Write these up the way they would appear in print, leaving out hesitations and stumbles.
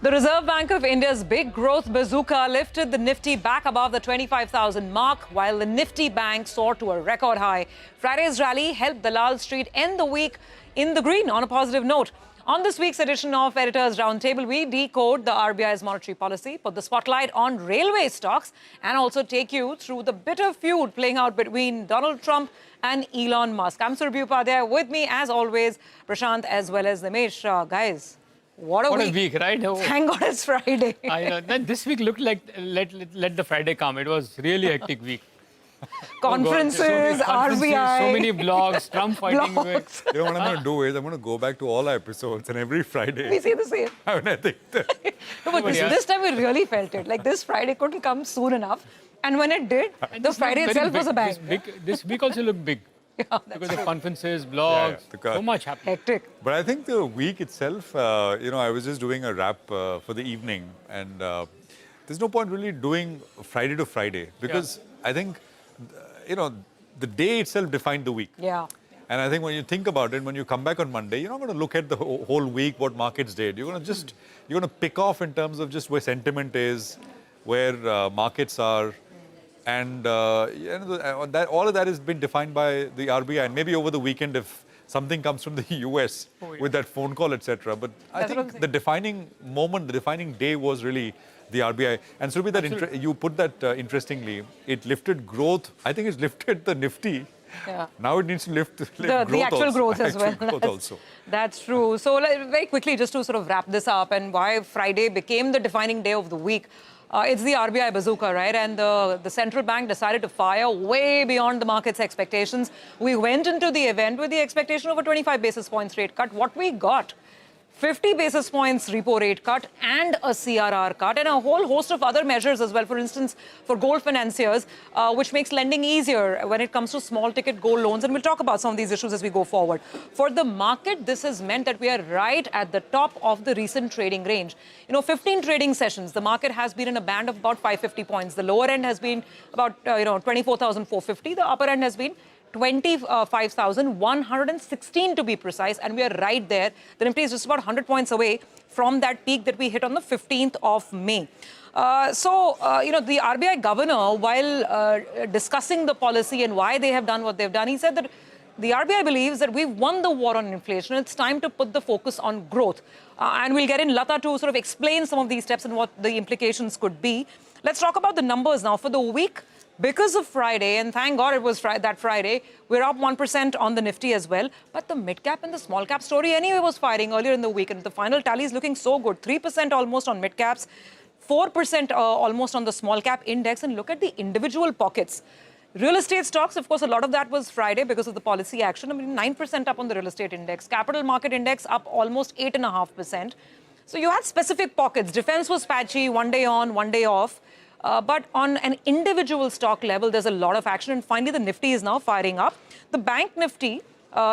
The Reserve Bank of India's big growth bazooka lifted the Nifty back above the 25,000 mark, while the Nifty Bank soared to a record high. Friday's rally helped Dalal Street end the week in the green on a positive note. On this week's edition of Editors Roundtable, we decode the RBI's monetary policy, put the spotlight on railway stocks, and also take you through the bitter feud playing out between Donald Trump and Elon Musk. I'm Surbhi Upadhyay. With me, as always, Prashant as well as Nimesh. Guys, what a week, right? Oh. Thank God it's Friday. I know. This week looked like let the Friday come. It was really a hectic week. Conferences, RBI. So many blogs, Trump fighting with. You know what I'm going to do is I'm going to go back to all our episodes and every Friday. We see the same. I mean, I think that... No, but this time we really felt it. Like this Friday couldn't come soon enough. And when it did, the Friday itself was a bang. This week also looked big. Yeah, because of conferences, blogs, so much happened. Hectic. But I think the week itself, I was just doing a wrap for the evening, and there's no point really doing Friday to Friday because I think, the day itself defined the week. Yeah. And I think when you think about it, when you come back on Monday, you're not going to look at the whole week, what markets did. You're going to pick off in terms of just where sentiment is, where markets are. And all of that has been defined by the RBI. And maybe over the weekend, if something comes from the US with that phone call, etc. But I think the defining moment, the defining day was really the RBI. And Surbhi, you put that interestingly. It lifted growth. I think it's lifted the Nifty. Yeah. Now it needs to lift the actual growth as well. Growth also. That's true. So very quickly, just to sort of wrap this up and why Friday became the defining day of the week. It's the RBI bazooka, right? And the central bank decided to fire way beyond the market's expectations. We went into the event with the expectation of a 25 basis points rate cut. What we got, 50 basis points repo rate cut and a CRR cut and a whole host of other measures as well. For instance, for gold financiers, which makes lending easier when it comes to small ticket gold loans. And we'll talk about some of these issues as we go forward. For the market, this has meant that we are right at the top of the recent trading range. 15 trading sessions, the market has been in a band of about 550 points. The lower end has been about, 24,450. The upper end has been 25,116 to be precise, and we are right there. The Nifty is just about 100 points away from that peak that we hit on the 15th of May. The RBI governor, while discussing the policy and why they have done what they've done, he said that the RBI believes that we've won the war on inflation. It's time to put the focus on growth. And we'll get in Lata to sort of explain some of these steps and what the implications could be. Let's talk about the numbers now. For the week, because of Friday, and thank God it was that Friday, we're up 1% on the Nifty as well. But the mid-cap and the small-cap story anyway was firing earlier in the week. And the final tally is looking so good. 3% almost on mid-caps, 4% almost on the small-cap index. And look at the individual pockets. Real estate stocks, of course, a lot of that was Friday because of the policy action. 9% up on the real estate index. Capital market index up almost 8.5%. So you had specific pockets. Defense was patchy, one day on, one day off. But on an individual stock level, there's a lot of action. And finally, the Nifty is now firing up. The Bank Nifty,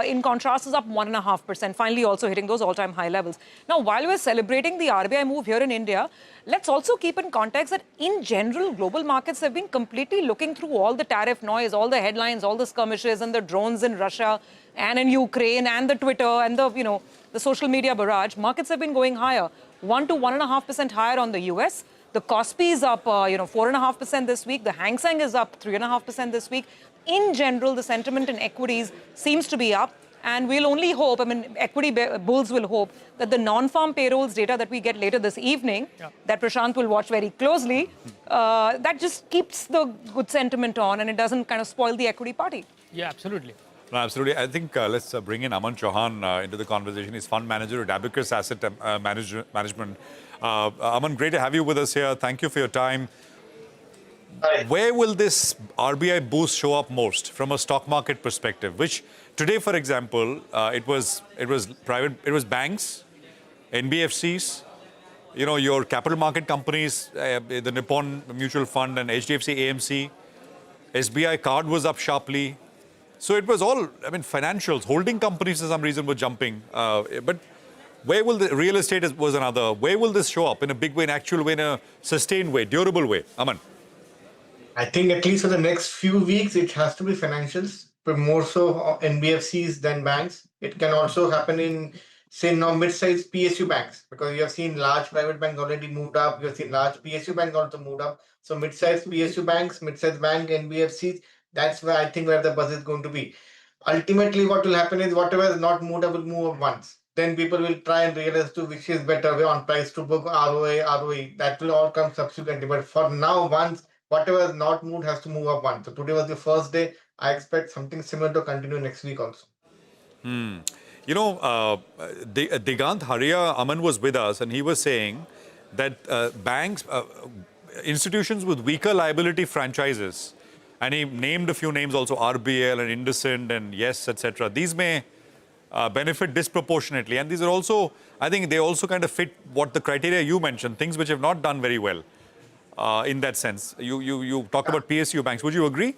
in contrast, is up 1.5%, finally also hitting those all-time high levels. Now, while we're celebrating the RBI move here in India, let's also keep in context that in general, global markets have been completely looking through all the tariff noise, all the headlines, all the skirmishes and the drones in Russia and in Ukraine and the Twitter and the social media barrage. Markets have been going higher, 1 to 1.5% higher on the US. The Kospi is up, 4.5% this week. The Hang Seng is up 3.5% this week. In general, the sentiment in equities seems to be up. And we'll only hope, equity bulls will hope that the non-farm payrolls data that we get later this evening, that Prashant will watch very closely, that just keeps the good sentiment on and it doesn't kind of spoil the equity party. Yeah, absolutely. No, absolutely. I think let's bring in Aman Chauhan into the conversation. He's fund manager at Abacus Asset Management. Aman, great to have you with us here. Thank you for your time. Hi. Where will this RBI boost show up most from a stock market perspective? Which today, for example, it was banks, NBFCs, your capital market companies, the Nippon Mutual Fund and HDFC AMC, SBI card was up sharply. So it was all, financials, holding companies for some reason were jumping. But where will the real estate was another? Where will this show up in a big way, in actual way, in a sustained way, durable way? Aman. I think at least for the next few weeks, it has to be financials, but more so NBFCs than banks. It can also happen in say now mid-sized PSU banks, because you have seen large private banks already moved up. You have seen large PSU banks also moved up. So mid-sized PSU banks, mid-sized bank, NBFCs, that's where I think where the buzz is going to be. Ultimately, what will happen is whatever is not moved up will move up once. Then people will try and realize to which is better way on price to book, ROA, ROE. That will all come subsequently. But for now, once whatever is not moved has to move up once. So today was the first day. I expect something similar to continue next week also. You know, Digant Haria Aman was with us, and he was saying that banks, institutions with weaker liability franchises, and he named a few names also, RBL and Indocent and Yes, etc. These may benefit disproportionately, and these are also, I think they also kind of fit what the criteria you mentioned, things which have not done very well in that sense. You talk about PSU banks. Would you agree?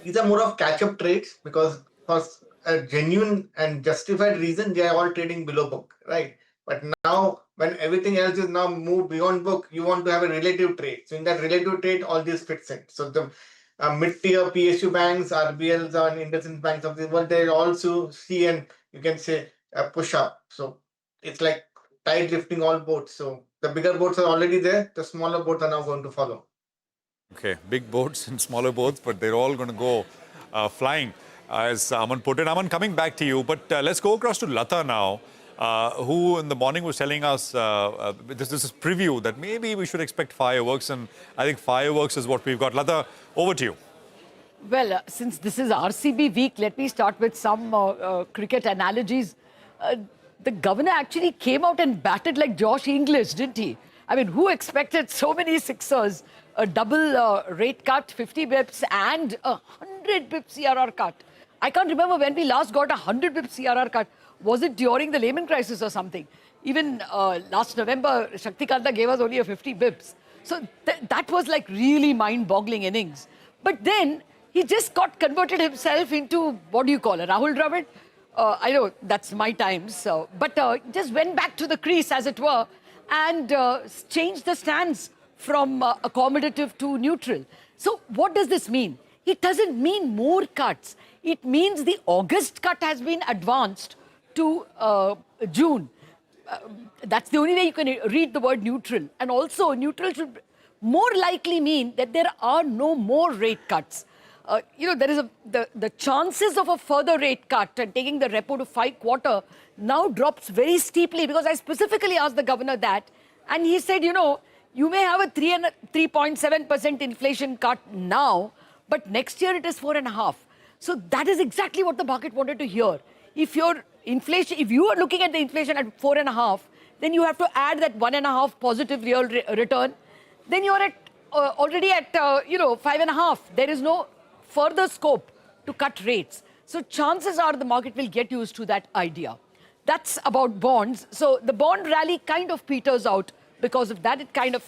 These are more of catch-up trades because for a genuine and justified reason, they are all trading below book, right? But now, when everything else is now moved beyond book, you want to have a relative trade. So in that relative trade, all this fits in. So the mid-tier PSU banks, RBLs, and investment banks of the world, they also see and you can say a push up. So it's like tide lifting all boats. So the bigger boats are already there. The smaller boats are now going to follow. Okay, big boats and smaller boats, but they're all going to go flying, as Aman put it. Aman, coming back to you, but let's go across to Lata now, who in the morning was telling us this is preview that maybe we should expect fireworks, and I think fireworks is what we've got. Lata, over to you. Well, since this is RCB week, let me start with some cricket analogies. The governor actually came out and batted like Josh English, didn't he? I mean, who expected so many sixers? A double rate cut, 50 bips, and a 100 bips CRR cut. I can't remember when we last got a 100 bips CRR cut. Was it during the Lehman crisis or something? Even last November, Shaktikanta gave us only a 50 bips. So that was like really mind-boggling innings. But then he just got converted himself into, what do you call it, Rahul Dravid? I know that's my times. But just went back to the crease, as it were, and changed the stance from accommodative to neutral. So what does this mean? It doesn't mean more cuts. It means the August cut has been advanced to June. That's the only way you can read the word neutral. And also, neutral should more likely mean that there are no more rate cuts. There is the chances of a further rate cut and taking the repo to 5/4 now drops very steeply, because I specifically asked the governor that, and he said, you may have a 3.7% inflation cut now, but next year it is 4.5%. So that is exactly what the market wanted to hear. If you are looking at the inflation at 4.5%, then you have to add that 1.5% positive real return. Then you are at already at 5.5%. There is no further scope to cut rates. So chances are the market will get used to that idea. That's about bonds. So the bond rally kind of peters out. Because of that, it kind of,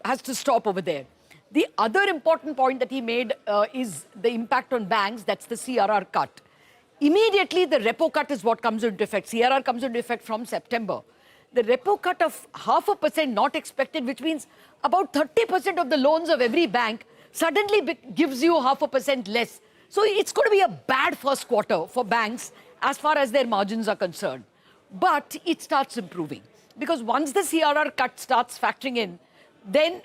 has to stop over there. The other important point that he made is the impact on banks. That's the CRR cut. Immediately, the repo cut is what comes into effect. CRR comes into effect from September. The repo cut of 0.5% not expected, which means about 30% of the loans of every bank suddenly gives you 0.5% less. So it's going to be a bad first quarter for banks as far as their margins are concerned. But it starts improving. Because once the CRR cut starts factoring in, then,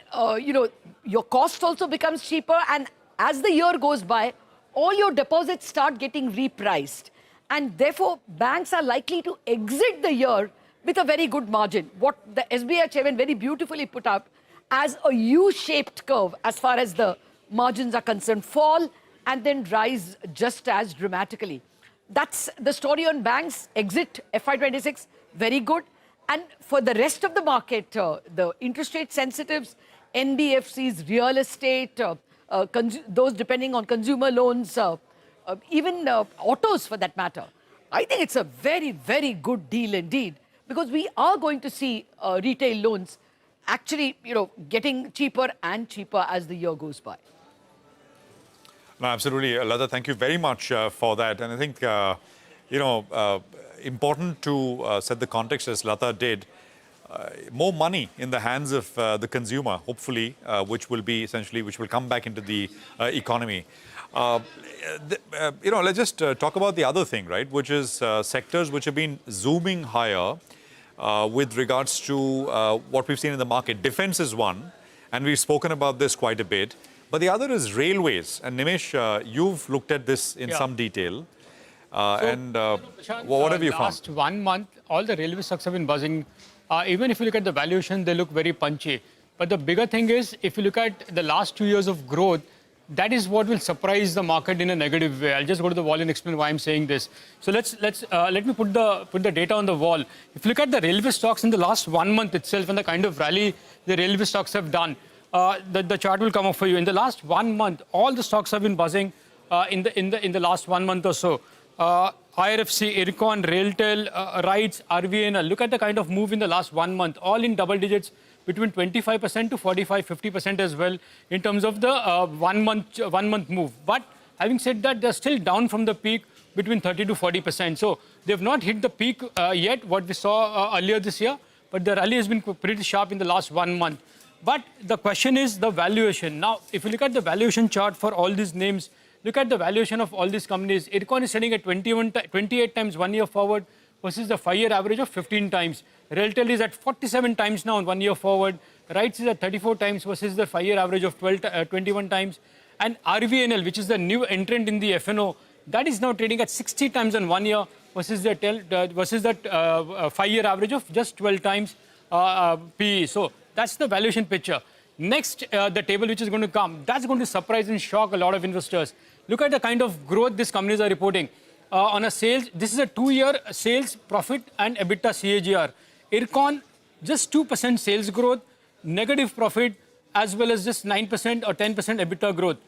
your cost also becomes cheaper. And as the year goes by, all your deposits start getting repriced. And therefore, banks are likely to exit the year with a very good margin. What the SBI chairman very beautifully put up as a U-shaped curve as far as the margins are concerned, fall and then rise just as dramatically. That's the story on banks. Exit FY26, very good. And for the rest of the market, the interest rate sensitives, NBFCs, real estate, those depending on consumer loans, even autos for that matter, I think it's a very, very good deal indeed, because we are going to see retail loans actually, getting cheaper and cheaper as the year goes by. No, absolutely. Lata, thank you very much for that. And I think, important to set the context as Lata did. more money in the hands of the consumer, hopefully, which will come back into the economy. Let's just talk about the other thing, right? Which is sectors which have been zooming higher with regards to what we've seen in the market. Defense is one, and we've spoken about this quite a bit. But the other is railways. And Nimesh, you've looked at this in some detail. Prashant, what have you found? Last 1 month, all the railway stocks have been buzzing. Even if you look at the valuation, they look very punchy. But the bigger thing is, if you look at the last 2 years of growth, that is what will surprise the market in a negative way. I'll just go to the wall and explain why I'm saying this. So let me put the data on the wall. If you look at the railway stocks in the last 1 month itself and the kind of rally the railway stocks have done, the chart will come up for you. In the last 1 month, all the stocks have been buzzing in the last 1 month or so. IRFC, Ircon, Railtel, RITES, RVNL. Look at the kind of move in the last 1 month, all in double digits, between 25% to 45-50% as well in terms of the 1 month move. But having said that, they're still down from the peak between 30 to 40%. So they've not hit the peak yet, what we saw earlier this year. But the rally has been pretty sharp in the last 1 month. But the question is the valuation. Now, if you look at the valuation chart for all these names, look at the valuation of all these companies. Ircon is sitting at 28 times 1 year forward versus the 5-year average of 15 times. Railtel is at 47 times now on 1 year forward. RITES is at 34 times versus the 5-year average of 21 times. And RVNL, which is the new entrant in the FNO, that is now trading at 60 times on 1 year versus that 5-year average of just 12 times PE. So that's the valuation picture. Next, the table which is going to come, that's going to surprise and shock a lot of investors. Look at the kind of growth these companies are reporting. On a sales, this is a 2-year sales, profit and EBITDA CAGR. Ircon, just 2% sales growth, negative profit, as well as just 9% or 10% EBITDA growth.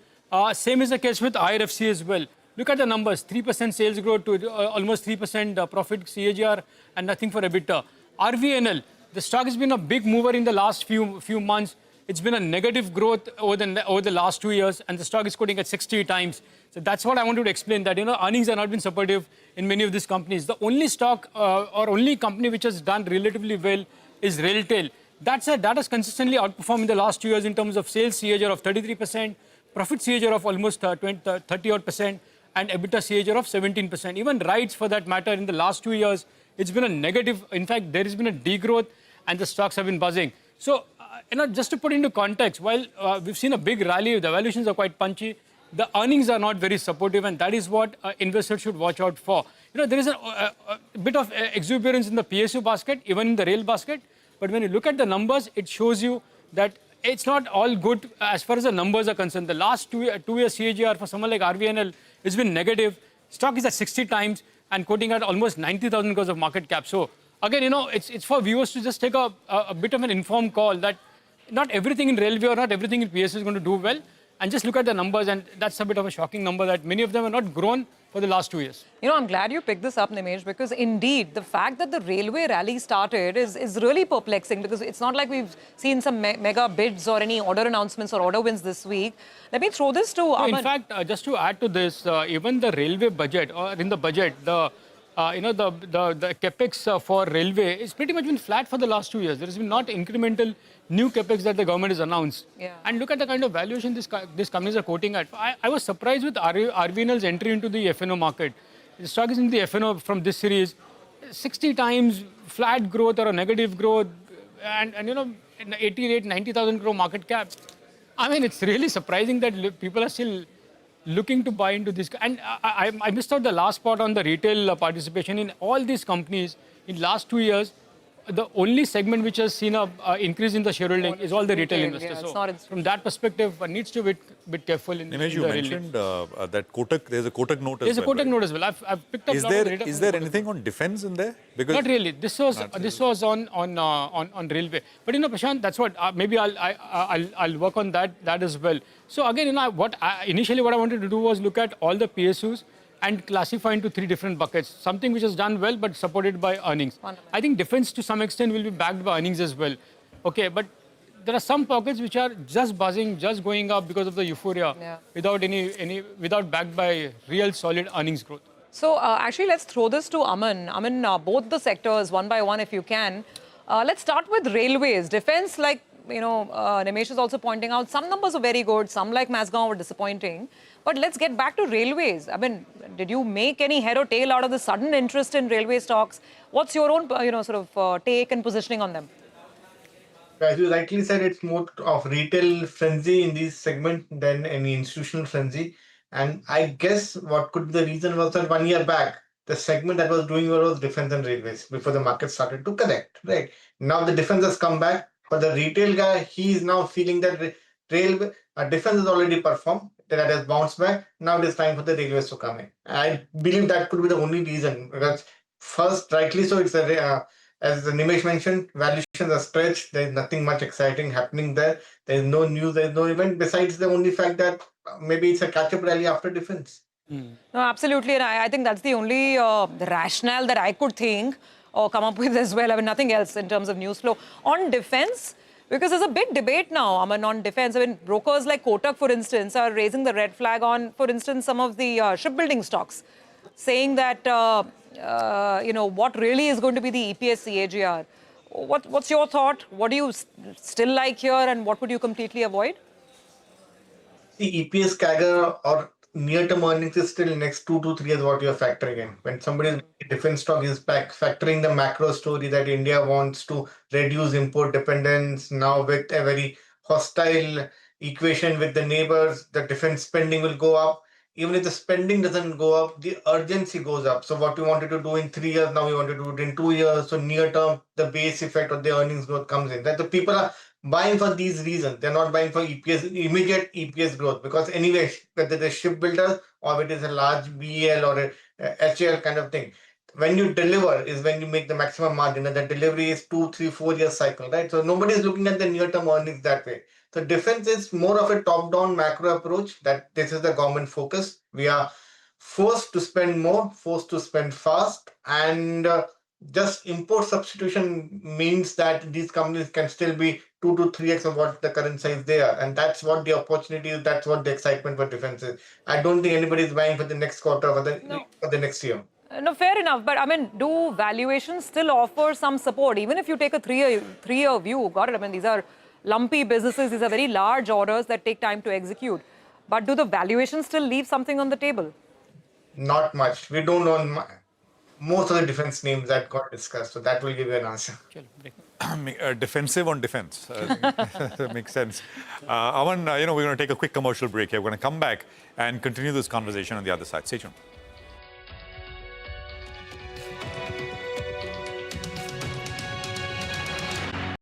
Same is the case with IRFC as well. Look at the numbers, 3% sales growth to almost 3% profit CAGR and nothing for EBITDA. RVNL, the stock has been a big mover in the last few months. It's been a negative growth over the last 2 years, and the stock is quoting at 60 times. So that's what I wanted to explain, that earnings have not been supportive in many of these companies. The only stock or only company which has done relatively well is Railtel. That has consistently outperformed in the last 2 years in terms of sales CAGR of 33%, profit CAGR of almost 30-odd%, and EBITDA CAGR of 17%. Even RITES, for that matter, in the last 2 years, it's been a negative. In fact, there has been a degrowth, and the stocks have been buzzing. So, just to put into context, while we've seen a big rally, the valuations are quite punchy, the earnings are not very supportive, and that is what investors should watch out for. There is a bit of exuberance in the PSU basket, even in the rail basket, but when you look at the numbers, it shows you that it's not all good as far as the numbers are concerned. The last 2 year CAGR for someone like RVNL has been negative. Stock is at 60 times and quoting at almost 90,000 crores of market cap. So again, it's for viewers to just take a bit of an informed call that not everything in railway or not everything in PSU is going to do well, and just look at the numbers, and that's a bit of a shocking number that many of them have not grown for the last 2 years. I'm glad you picked this up, Nimesh, because indeed the fact that the railway rally started is really perplexing, because it's not like we've seen some mega bids or any order announcements or order wins this week. Let me throw this to Aman. In fact, just to add to this, even the railway budget, or in the budget, the capex for railway is pretty much been flat for the last 2 years. There has been not incremental new capex that the government has announced. Yeah. And look at the kind of valuation these companies are quoting at. I was surprised with RVNL's entry into the FNO market. The stock is in the FNO from this series, 60 times flat growth or a negative growth, and 90,000 crore market cap. I mean, it's really surprising that people are still looking to buy into this. And I missed out the last part on the retail participation in all these companies in last 2 years. The only segment which has seen an increase in the shareholding is all the retail investors. Yeah, so from that perspective, one needs to be a bit careful. Nimesh, you mentioned that Kotak, there's a Kotak note as well. There's a Kotak note as well. I've picked up. Is there anything on defense in there? Because not really. This was on railway. But Prashant, that's what maybe I'll work on that as well. So again, initially what I wanted to do was look at all the PSUs and classify into 3 different buckets. Something which has done well but supported by earnings. I think defense to some extent will be backed by earnings as well. Okay, but there are some pockets which are just buzzing, just going up because of the euphoria, without backed by real solid earnings growth. So actually, let's throw this to Aman. Aman, both the sectors, one by one, if you can. Let's start with railways. Defense, like, Nimesh is also pointing out, some numbers are very good, some like Masgaon were disappointing. But let's get back to railways. I mean, did you make any head or tail out of the sudden interest in railway stocks? What's your own, take and positioning on them? As you rightly said, it's more of retail frenzy in this segment than any institutional frenzy. And I guess what could be the reason was that 1 year back, the segment that was doing well was defense and railways before the market started to correct, right? Now the defense has come back, but the retail guy, he is now feeling that railway defense has already performed, that has bounced back. Now it is time for the railways to come in. I believe that could be the only reason, because first, rightly so, it's as Nimesh mentioned, valuations are stretched. There is nothing much exciting happening there. There is no news, there is no event, besides the only fact that maybe it's a catch-up rally after defense. No, absolutely. And I think that's the only rationale that I could think or come up with as well. I mean, nothing else in terms of news flow. On defense, because there's a big debate now, on defense. I mean, brokers like Kotak, for instance, are raising the red flag on, for instance, some of the shipbuilding stocks, saying that, what really is going to be the EPS CAGR. What's your thought? What do you still like here, and what would you completely avoid? The EPS CAGR or near-term earnings is still next 2 to 3 years what you're factoring in. When somebody's defense stock is back, factoring the macro story that India wants to reduce import dependence, now with a very hostile equation with the neighbors, the defense spending will go up. Even if the spending doesn't go up, the urgency goes up. So what we wanted to do in 3 years, now we want to do it in 2 years. So near term, the base effect of the earnings growth comes in. That the people are buying for these reasons. They're not buying for EPS, immediate EPS growth. Because anyway, whether they're shipbuilders or it is a large BL or a HL kind of thing, when you deliver is when you make the maximum margin, and the delivery is 2, 3, 4 year cycle, right? So nobody is looking at the near-term earnings that way. So defense is more of a top-down macro approach, that this is the government focus. We are forced to spend more, forced to spend fast, and just import substitution means that these companies can still be 2 to 3x of what the current size they are. And that's what the opportunity is, that's what the excitement for defense is. I don't think anybody is buying for the next quarter or for the next year. No, fair enough. But I mean, do valuations still offer some support? Even if you take a three-year view, got it? I mean, these are lumpy businesses. These are very large orders that take time to execute. But do the valuations still leave something on the table? Not much. We don't know most of the defense names that got discussed. So that will give you an answer. Defensive on defense. That makes sense. Aman, we're going to take a quick commercial break here. We're going to come back and continue this conversation on the other side. Stay tuned.